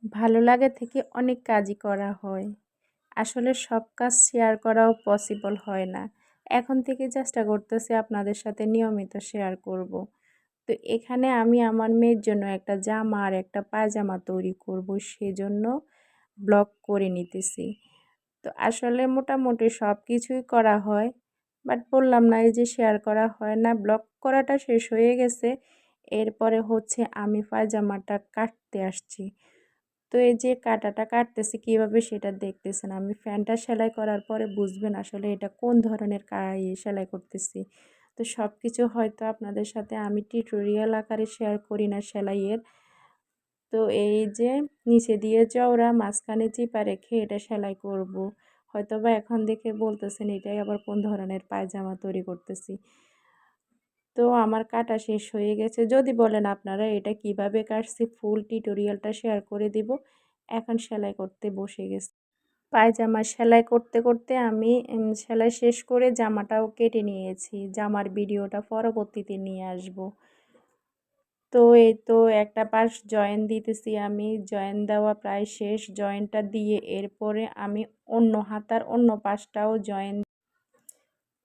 ভালো লাগে থেকে অনেক কাজই করা হয়। আসলে সব কাজ শেয়ার করাও পসিবল হয় না। এখন থেকে চেষ্টা করতেছি আপনাদের সাথে নিয়মিত শেয়ার করব। তো এখানে আমি আমার মেয়ের জন্য একটা জামা আর একটা পায়জামা তৈরি করব, সেজন্য ব্লগ করে নিতেছি। তো আসলে মোটামুটি সব কিছুই করা হয়, বাট বললাম না এই যে শেয়ার করা হয় না। ব্লগ করাটা শেষ হয়ে গেছে, এরপরে হচ্ছে আমি পায়জামাটা কাটতে আসছি। তো এই যে কাটাটা কাটতেছি কিভাবে সেটা দেখতেছেন। আমি ফ্যানটা সেলাই করার পরে বুঝবেন আসলে এটা কোন ধরনের সেলাই করতেছি। তো সব কিছু হয়তো আপনাদের সাথে আমি টিউটোরিয়াল আকারে শেয়ার করি না সেলাইয়ের। তো এই যে নিচে দিয়ে চওড়া মাঝখানে চিপা রেখে এটা সেলাই করব। হয়তোবা এখন দেখে বলতেছেন এটাই আবার কোন ধরনের পায়জামা তৈরি করতেছি। তো আমার কাটা শেষ হয়ে গেছে। যদি বলেন আপনারা এটা কিভাবে কাটছি ফুল টিউটোরিয়ালটা শেয়ার করে দিব। এখন সেলাই করতে বসে গেছি। পায়জামা সেলাই করতে করতে আমি সেলাই শেষ করে জামাটাও কেটে নিয়েছি। জামার ভিডিওটা পরবর্তীতে নিয়ে আসব। তো এই তো একটা পাশ জয়েন দিতেছি আমি। জয়েন দেওয়া প্রায় শেষ। জয়েনটা দিয়ে এরপরে আমি অন্য হাতার অন্য পাশটাও জয়েন,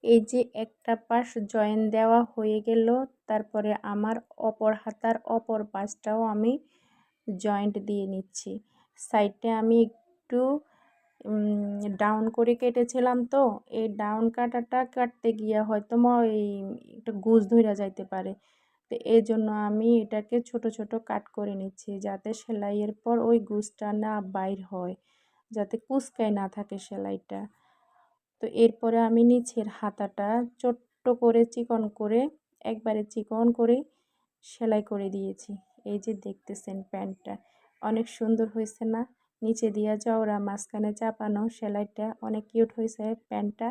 এই যে একটা পাশ জয়েন দেওয়া হয়ে গেল, তারপরে আমার অপর হাতার অপর পাশটাও আমি জয়েন্ট দিয়ে নিচ্ছি। সাইডে আমি একটু ডাউন করে কেটেছিলাম, তো এই ডাউন কাটাটা কাটতে গিয়ে হয়তো এই একটা গুজ ধইরা যাইতে পারে। তো এই জন্য আমি এটাকে ছোট ছোট কাট করে নিচ্ছি, যাতে সেলাইয়ের পর ওই গুজটা না বাইর হয়, যাতে কুঁচকায় না থাকে সেলাইটা। তো এরপরে আমি নিচের হাতাটা ছোট্ট করে চিকন করে, একবারে চিকন করে সেলাই করে দিয়েছি। এই যে দেখতেছেন প্যান্টটা অনেক সুন্দর হয়েছে না? নিচে দিয়া চওড়া মাঝখানে চাপানো সেলাইটা অনেক কিউট হয়েছে প্যান্টটা।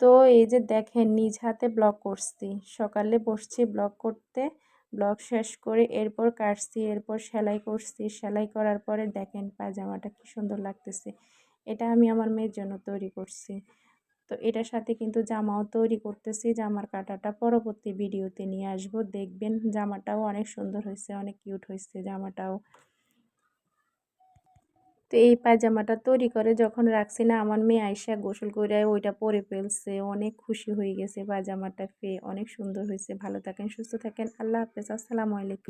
তো এই যে দেখেন নিজ হাতে ব্লক করছি, সকালে বসছি ব্লক করতে, ব্লক শেষ করে এরপর কাটছি, এরপর সেলাই করছি। সেলাই করার পরে দেখেন পায়জামাটা কি সুন্দর লাগতেছে। এটা আমি আমার মেয়ের জন্য তৈরি করছি। তো এটার সাথে কিন্তু জামাও তৈরি করতেছি। জামার কাটাটা পরবর্তী ভিডিওতে নিয়ে আসব, দেখবেন জামাটাও অনেক সুন্দর হয়েছে, অনেক কিউট হয়েছে জামাটাও। তো এই পায়জামাটা তৈরি করে যখন রাখছি না, আমার মেয়ে আইসা গোসল করে ওইটা পরে ফেলছে, অনেক খুশি হয়ে গেছে পায়জামাটা পেয়ে। অনেক সুন্দর হয়েছে। ভালো থাকেন, সুস্থ থাকেন, আল্লাহ হাফেজ, আসসালামু আলাইকুম।